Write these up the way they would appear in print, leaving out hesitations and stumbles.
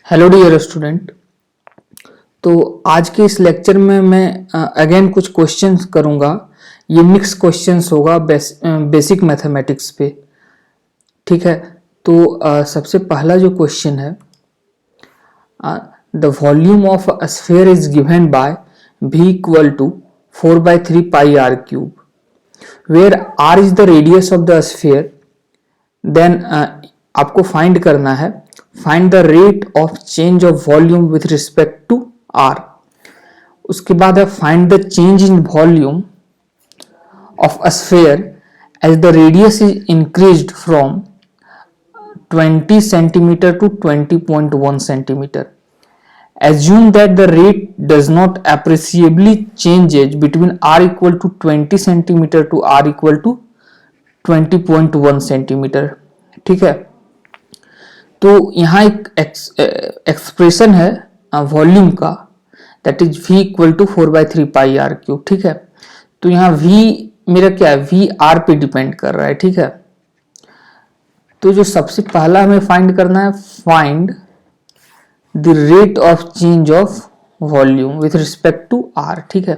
Hello dear student. तो आज के इस लेक्चर में मैं अगेन कुछ क्वेश्चंस करूंगा। ये मिक्स क्वेश्चंस होगा बेसिक मैथमेटिक्स पे। ठीक है। तो सबसे पहला जो क्वेश्चन है, the volume of a sphere is given by v equal to 4/3 pi r cube where r is the radius of the sphere. Then आपको फाइंड करना है, find the rate of change of volume with respect to r. उसके बाद है find the change in volume of a sphere as the radius is increased from 20 centimeter to 20.1 centimeter. Assume that the rate does not appreciably changes between r equal to 20 centimeter to r equal to 20.1 centimeter. ठीक है। तो यहाँ एक expression है volume का, that is v equal to 4/3 pi r cube. ठीक है। तो यहाँ v मेरा क्या है, v r पे डिपेंड कर रहा है। ठीक है। तो जो सबसे पहला हमें फाइंड करना है, find the rate of change of volume with respect to r। ठीक है।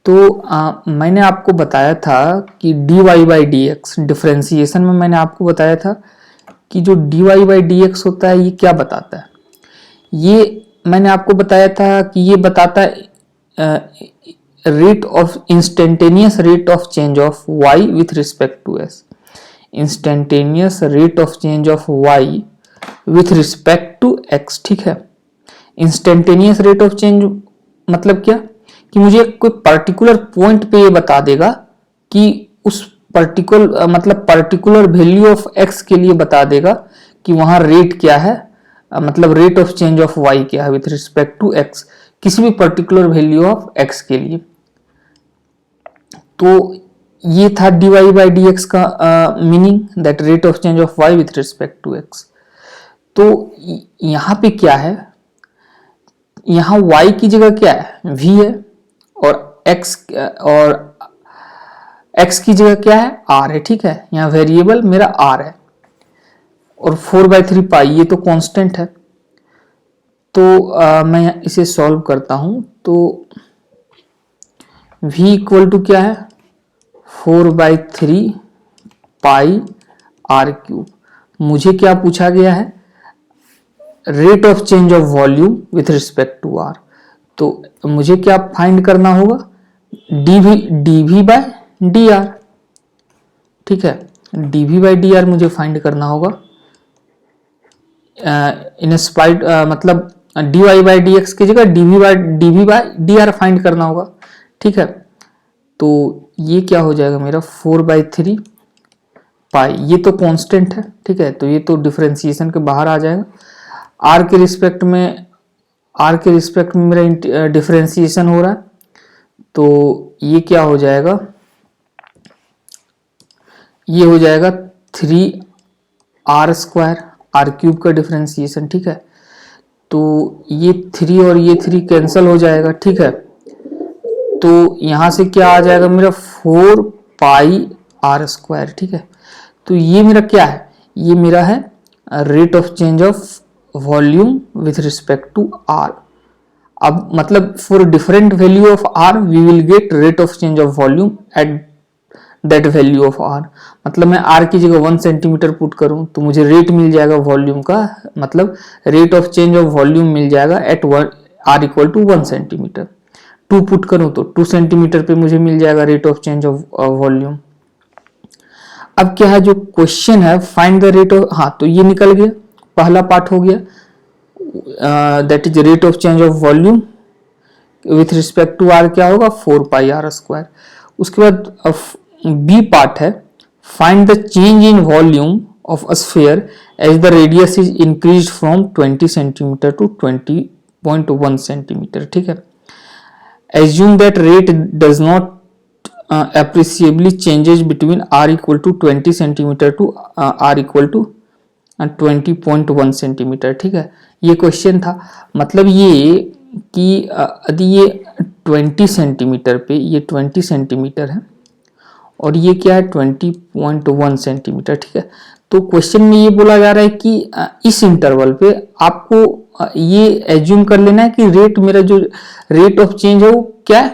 तो मैंने आपको बताया था कि dy/dx डिफरेंशिएशन में मैंने आपको बताया था कि जो dy/dx होता है ये क्या बताता है। ये मैंने आपको बताया था कि ये बताता है rate of instantaneous rate of change of y with respect to s। Instantaneous rate of change of y with respect to x। ठीक है। इंस्टेंटेनियस रेट ऑफ चेंज मतलब क्या, कि मुझे कोई पर्टिकुलर पॉइंट पे ये बता देगा कि उस पर्टिकुलर वैल्यू ऑफ x के लिए बता देगा कि वहां रेट क्या है, मतलब rate of change of y क्या है विथ रिस्पेक्ट टू x, किसी भी पर्टिकुलर वैल्यू ऑफ x के लिए। तो ये था dy/dx का meaning, that rate of change of y with respect to x। तो यहाँ पे क्या है, यहाँ y की जगह क्या है, v है, और x की जगह क्या है, r है। ठीक है। यहाँ वेरिएबल मेरा r है, और 4/3 पाई ये तो कांस्टेंट है। तो मैं इसे सॉल्व करता हूं। तो v इक्वल टू क्या है, 4/3 पाई आर क्यूब। मुझे क्या पूछा गया है, rate of change of volume with respect to r. तो मुझे क्या फाइंड करना होगा, dv/dr। ठीक है। dv/dr मुझे फाइंड करना होगा इन स्पाइट, मतलब dy/dx की जगह dv/dr फाइंड करना होगा। ठीक है। तो ये क्या हो जाएगा मेरा, 4/3 पाई, ये तो कांस्टेंट है। ठीक है। तो ये तो डिफरेंशिएशन के बाहर आ जाएगा। r के रिस्पेक्ट में मेरा डिफरेंशिएशन हो रहा है। तो ये क्या हो जाएगा, ये हो जाएगा 3r² आर क्यूब का डिफरेंशिएशन। ठीक है। तो ये 3 और ये 3 कैंसिल हो जाएगा। ठीक है। तो यहां से क्या आ जाएगा मेरा, 4πr²। ठीक है। तो ये मेरा क्या है, ये मेरा है rate of change of volume with respect to r. अब मतलब for different value of r we will get rate of change of volume at that value of r. मतलब मैं आर की जगह 1 सेंटीमीटर पुट करूं तो मुझे रेट मिल जाएगा वॉल्यूम का, मतलब rate of change of volume मिल जाएगा at are equal to 1 centimetre. 2 put करूं तो 2 सेंटीमीटर पे मुझे मिल जाएगा rate of change of volume. अब क्या है जो क्वेश्चन है, फाइंड द रेट ऑफ, हाँ तो ये निकल गया, पहला पार्ट हो गया, that is rate of change of volume with respect to r क्या होगा, 4πr²। उसके बाद बी पार्ट है, find the change in volume of a sphere as the radius is increase from 20 centimetre to 20.1 centimetre. ठीक है। Assume that rate does not appreciably changes between r equal to 20 centimeter to r equal to 20.1 centimetre. ठीक है। ये question था, मतलब ये कि यदि ये 20 सेंटीमीटर पे, ये 20 सेंटीमीटर है और ये क्या है 20.1 सेंटीमीटर। ठीक है। तो क्वेश्चन में ये बोला जा रहा है कि इस इंटरवल पे आपको ये एज्यूम कर लेना है कि रेट, मेरा जो रेट ऑफ चेंज है वो क्या है,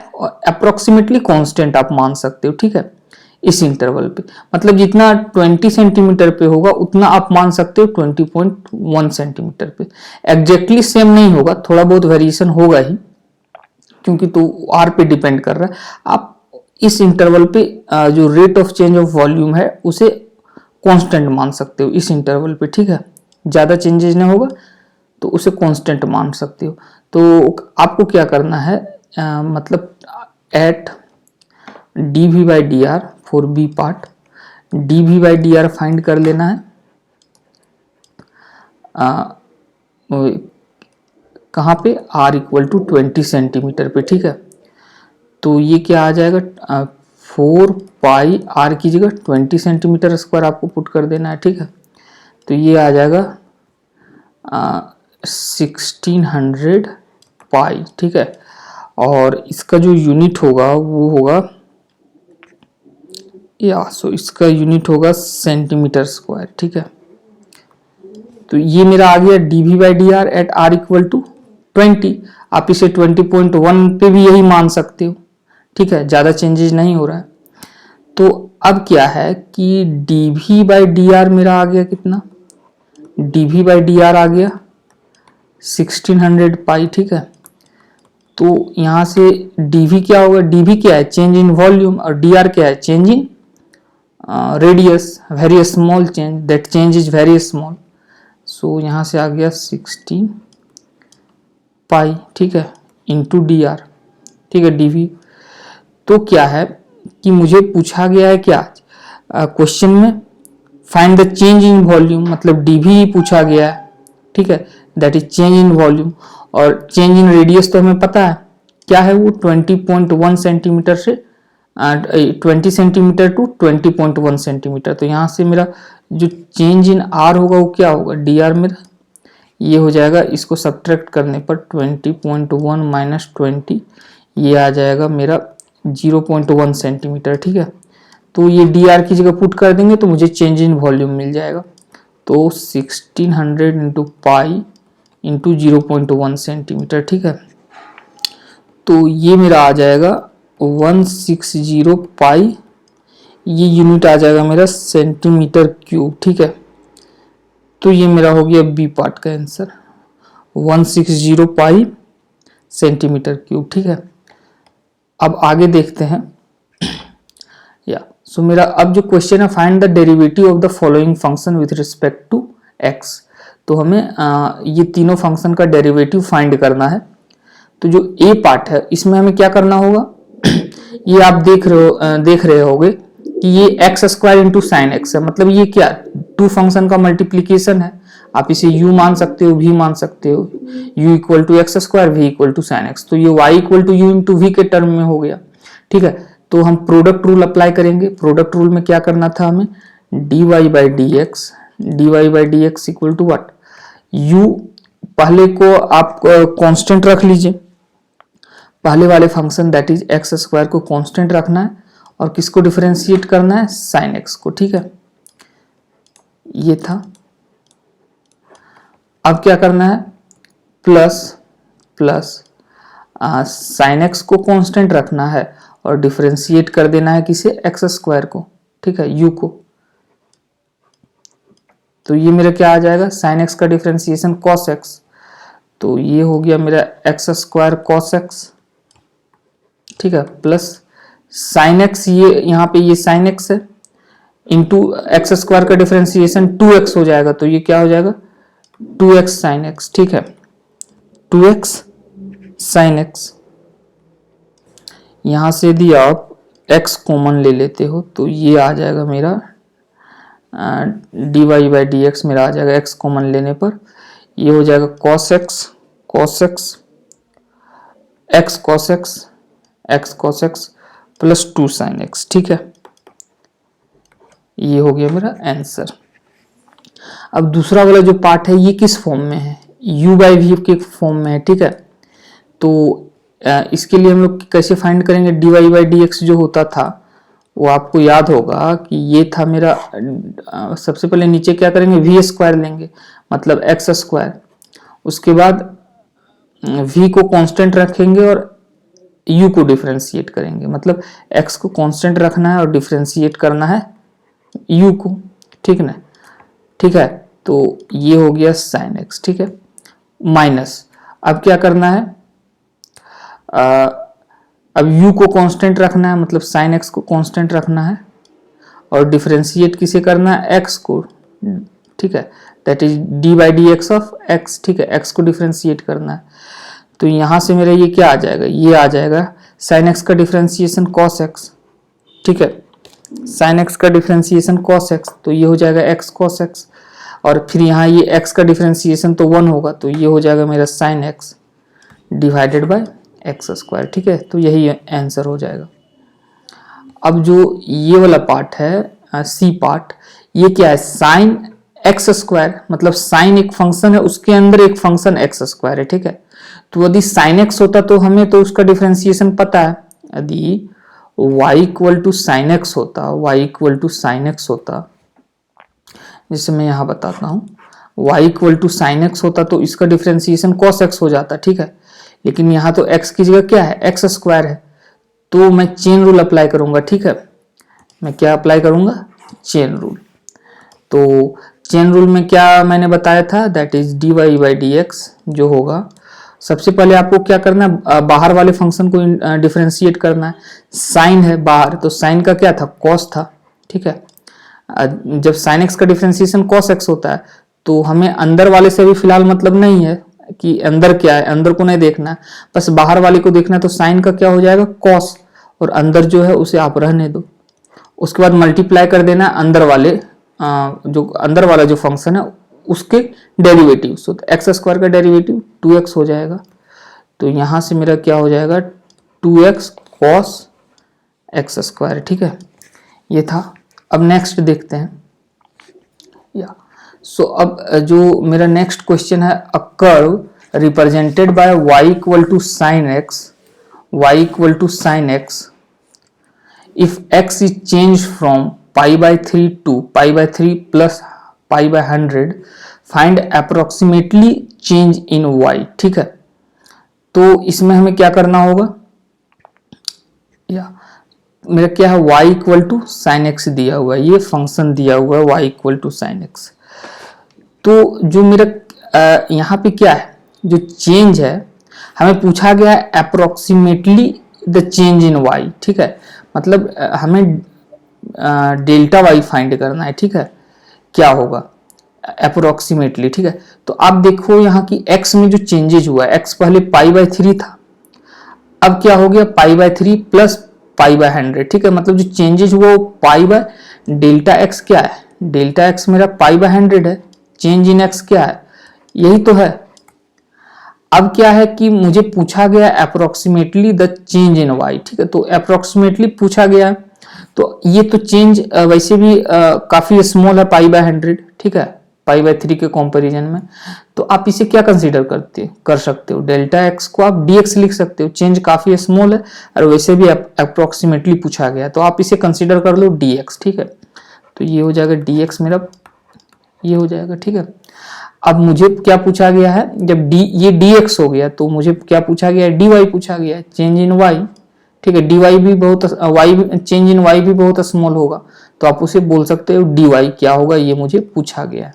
अप्रोक्सीमेटली कांस्टेंट आप मान सकते हो, ठीक है। इस इंटरवल पे मतलब जितना 20 सेंटीमीटर पे होगा उतना आप मान सकते हो 20.1 सेंटीमीटर पे। एग्जैक्टली सेम नहीं होगा, थोड़ा बहुत वेरिएशन होगा ही, क्योंकि तो आर पे डिपेंड कर रहा है। आप इस इंटरवल पे जो rate of change of volume है उसे कांस्टेंट मान सकते हो इस इंटरवल पे, ठीक है। ज़्यादा चेंजेस नहीं होगा तो उसे कांस्टेंट मान सकते हो। तो आपको क्या करना है, मतलब at d we by D r for B part, d we by D r find कर लेना है कहाँ पे, आर इक्वल टू 20 सेंटीमीटर पे, ठीक है। तो ये क्या आ जाएगा, 4 पाई आर की जगह 20 सेंटीमीटर स्क्वायर आपको पुट कर देना है, ठीक है। तो ये आ जाएगा 1600 पाई, ठीक है। और इसका जो यूनिट होगा वो होगा इसका यूनिट होगा सेंटीमीटर स्क्वायर, ठीक है। तो ये मेरा आ गया d we by D r at are equal to 20। आप इसे 20.1 पे भी यही मान सकते हो, ठीक है, ज़्यादा चेंजेस नहीं हो रहा है। तो अब क्या है कि D we by D R मेरा आ गया कितना, D we by D R आ गया 1600 पाई, ठीक है। तो यहाँ से डी वी क्या होगा, डी वी क्या है, चेंज इन वॉल्यूम, और डी आर क्या है, change in radius, very small change, that change is very small. So यहाँ से आ गया 16 पाई, ठीक है, इंटू डी आर, ठीक है, डी वी। तो क्या है कि मुझे पूछा गया है क्या क्वेश्चन में, find the change in volume, मतलब डी वी पूछा गया है, ठीक है, that is change in volume. और चेंज इन रेडियस तो हमें पता है क्या है, वो 20.1 सेंटीमीटर से 20 सेंटीमीटर टू 20.1 सेंटीमीटर। तो यहाँ से मेरा जो चेंज इन आर होगा वो क्या होगा, डी आर मेरा ये हो जाएगा, इसको सब्ट्रैक्ट करने पर 20.1 माइनस 20, ये आ जाएगा मेरा 0.1 सेंटीमीटर, ठीक है। तो ये डी आर की जगह पुट कर देंगे तो मुझे चेंज इन वॉल्यूम मिल जाएगा। तो 1600 इंटू पाई इंटू 0.1 सेंटीमीटर, ठीक है। तो ये मेरा आ जाएगा 160 पाई, ये यूनिट आ जाएगा मेरा सेंटीमीटर क्यूब, ठीक है। तो ये मेरा हो गया बी पार्ट का आंसर, 160 पाई सेंटीमीटर क्यूब, ठीक है। अब आगे देखते हैं सो मेरा अब जो क्वेश्चन है, find the derivative of the following function with respect to x. तो हमें ये तीनों फंक्शन का डेरिवेटिव फाइंड करना है। तो जो ए पार्ट है इसमें हमें क्या करना होगा ये आप देख रहे होगे कि ये x square into sine x है, मतलब ये क्या, टू फंक्शन का मल्टीप्लीकेशन है। आप इसे u मान सकते हो, v मान सकते हो, u equal to x square, v equal to sine x. तो ये y equal to u into v के टर्म में हो गया, ठीक है। तो हम प्रोडक्ट रूल अप्लाई करेंगे। प्रोडक्ट रूल में क्या करना था हमें, dy by d x equal to what, u पहले को आप कांस्टेंट रख लीजिए, पहले वाले function that is x square को कांस्टेंट रखना है और किसको डिफरेंशिएट करना है, साइन एक्स को, ठीक है। ये था। अब क्या करना है, प्लस साइन एक्स को कांस्टेंट रखना है और डिफरेंशिएट कर देना है किसे, एक्स स्क्वायर को, ठीक है, यू को। तो ये मेरा क्या आ जाएगा, साइन एक्स का डिफरेंशिएशन कॉस एक्स, तो ये हो गया मेरा एक्स स्क्वायर कॉस एक्स, ठीक है, प्लस साइन एक्स, ये यहाँ पे ये साइन एक्स है, इंटू एक्स स्क्वायर का डिफरेंशिएशन 2x हो जाएगा, तो ये क्या हो जाएगा 2x साइन एक्स, ठीक है, 2x साइन एक्स। यहां से यदि आप x कॉमन ले लेते हो तो ये आ जाएगा मेरा dy बाई डी एक्स, मेरा आ जाएगा x कॉमन लेने पर ये हो जाएगा cos x x cos x plus 2 sine x, ठीक है। ये हो गया मेरा आंसर। अब दूसरा वाला जो पार्ट है ये किस फॉर्म में है, u बाई वी के फॉर्म में है, ठीक है। तो इसके लिए हम लोग कैसे फाइंड करेंगे, dy बाई डी एक्स जो होता था वो आपको याद होगा कि ये था मेरा, सबसे पहले नीचे क्या करेंगे, वी स्क्वायर लेंगे मतलब एक्स स्क्वायर, उसके बाद v को कांस्टेंट रखेंगे और u को डिफरेंशिएट करेंगे, मतलब x को कांस्टेंट रखना है और डिफरेंशिएट करना है u को, ठीक ना, ठीक है। तो ये हो गया साइन x, ठीक है, माइनस, अब क्या करना है, अब u को कांस्टेंट रखना है, मतलब साइन x को कांस्टेंट रखना है और डिफरेंशिएट किसे करना है, x को, ठीक है, that is D by d x of x, ठीक है, x को डिफरेंशिएट करना है। तो यहां से मेरा ये क्या आ जाएगा, ये आ जाएगा साइन x का डिफरेंशिएशन cos x, ठीक है, साइन x का डिफरेंशिएशन cos x, तो ये हो जाएगा x cos x, और फिर यहाँ ये x का डिफरेंशिएशन तो 1 होगा, तो ये हो जाएगा मेरा sine x divided by x square, ठीक है, तो यही आंसर हो जाएगा। अब जो ये वाला पार्ट है सी पार्ट, ये क्या है, साइन एक्स स्क्वायर, मतलब साइन एक फंक्शन है, उसके अंदर एक फंक्शन एक्स स्क्वायर है, ठीक है। तो यदि साइन एक्स होता तो हमें तो उसका डिफरेंशिएशन पता है, यदि y equal to sine x होता, y equal to sine x होता, जैसे मैं यहाँ बताता हूँ, y equal to sine x होता तो इसका डिफरेंशिएशन cos x हो जाता, ठीक है, लेकिन यहाँ तो x की जगह क्या है, एक्स स्क्वायर है, तो मैं चेन रूल अप्लाई करूंगा, ठीक है, मैं क्या अप्लाई करूंगा, चेन रूल। तो चेन रूल में क्या मैंने बताया था, that is d y by d x जो होगा, सबसे पहले आपको क्या करना है, बाहर वाले फंक्शन को डिफरेंशिएट करना है, साइन है बाहर, तो साइन का क्या था, कॉस था, ठीक है, जब साइन एक्स का डिफरेंशिएशन कॉस एक्स होता है तो हमें अंदर वाले से भी फिलहाल मतलब नहीं है कि अंदर क्या है, अंदर को नहीं देखना है, बस बाहर वाले को देखना है, तो साइन का क्या हो जाएगा, कॉस, और अंदर जो है उसे आप रहने दो, उसके बाद मल्टीप्लाई कर देना अंदर वाले, जो अंदर वाला जो फंक्शन है उसके डेरिवेटिव, तो एक्स स्क्वायर का डेरिवेटिव 2x हो जाएगा, तो यहां से मेरा क्या हो जाएगा 2x cos एक्स स्क्वायर, ठीक है, ये था। अब नेक्स्ट देखते हैं, या सो अब जो मेरा नेक्स्ट क्वेश्चन है, a curve represented by y equal to sine x, y equal to sine x, if x is changed from pi by 3 to pi by 3 plus pi by 100, find approximately change in y, ठीक है। तो इसमें हमें क्या करना होगा, या मेरा क्या है, y equal to sine x दिया हुआ है, ये फंक्शन दिया हुआ है y equal to sine x, तो जो मेरा यहाँ पे क्या है, जो चेंज है हमें पूछा गया है approximately the change in y, ठीक है, मतलब हमें डेल्टा वाई फाइंड करना है, ठीक है, क्या होगा अप्रोक्सीमेटली, ठीक है। तो आप देखो यहाँ की x में जो चेंजेज हुआ है, x पहले पाई बाय 3 था, अब क्या हो गया pi by 3 plus pi by 100, ठीक है, मतलब जो चेंजेज हुआ वो पाई बाय डेल्टा x क्या है, डेल्टा x मेरा पाई बाय 100 है, चेंज इन x क्या है, यही तो है। अब क्या है कि मुझे पूछा गया approximately the change in y, ठीक है, तो अप्रोक्सीमेटली पूछा गया, तो ये तो चेंज वैसे भी काफी स्मॉल है, पाई बाय 100, ठीक है, पाई बाय 3 के कंपैरिजन में, तो आप इसे क्या कंसीडर कर सकते हो, डेल्टा एक्स को आप dx लिख सकते हो, चेंज काफी स्मॉल है और वैसे भी अप्रोक्सीमेटली पूछा गया, तो आप इसे कंसीडर कर लो dx, ठीक है, तो ये हो जाएगा dx मेरा, ये हो जाएगा, ठीक है। अब मुझे क्या पूछा गया है, जब ये dx हो गया तो मुझे क्या पूछा गया है, dy पूछा गया है, चेंज इन y, ठीक है, dy भी बहुत y, चेंज इन y भी बहुत स्मॉल होगा, तो आप उसे बोल सकते हो dy क्या होगा, ये मुझे पूछा गया है,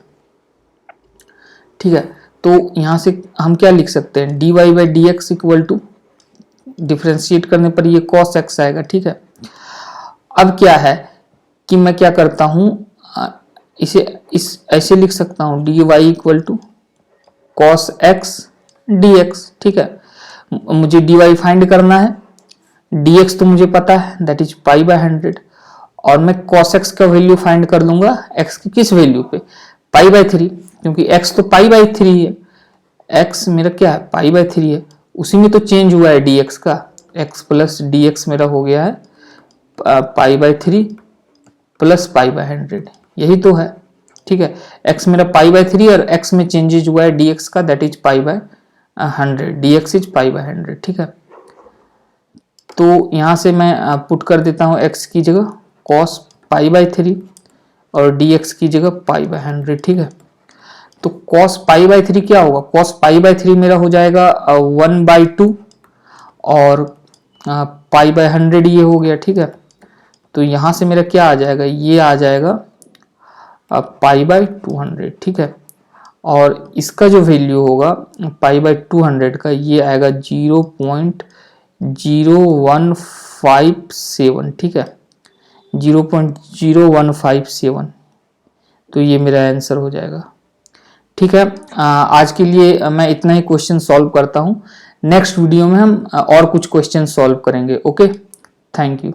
ठीक है। तो यहां से हम क्या लिख सकते हैं, dy by d x equal to, differentiate करने पर ये cos x आएगा, ठीक है। अब क्या है कि मैं क्या करता हूं, इसे ऐसे लिख सकता हूं, dy equal to cos x dx, ठीक है, मुझे dy फाइंड करना है, dx तो मुझे पता है दैट इज पाई बाय 100, और मैं cos x का वैल्यू फाइंड कर लूंगा x की किस वैल्यू पे, पाई बाय 3, क्योंकि x तो पाई बाय 3 है, x मेरा क्या है पाई बाय 3 है, उसी में तो चेंज हुआ है dx का, x प्लस dx मेरा हो गया है pi by 3 plus pi by 100, यही तो है, ठीक है, x मेरा पाई बाय 3 और x में चेंजेज हुआ है dx का, that is pi by 100, dx is pi by 100, ठीक है। तो यहां से मैं पुट कर देता हूं x की जगह cos पाई बाई 3 और dx की जगह पाई बाई 100, ठीक है। तो cos पाई बाई 3 क्या होगा, cos पाई बाई 3 मेरा हो जाएगा 1/2 और पाई बाई 100 ये हो गया, ठीक है। तो यहाँ से मेरा क्या आ जाएगा, ये आ जाएगा पाई बाई 200, ठीक है। और इसका जो वैल्यू होगा पाई बाई 200 का, ये आएगा 0.0157, ठीक है, 0.0157। तो ये मेरा आंसर हो जाएगा, ठीक है। आज के लिए मैं इतना ही क्वेश्चन सॉल्व करता हूँ। नेक्स्ट वीडियो में हम और कुछ क्वेश्चन सॉल्व करेंगे। Okay, thank you.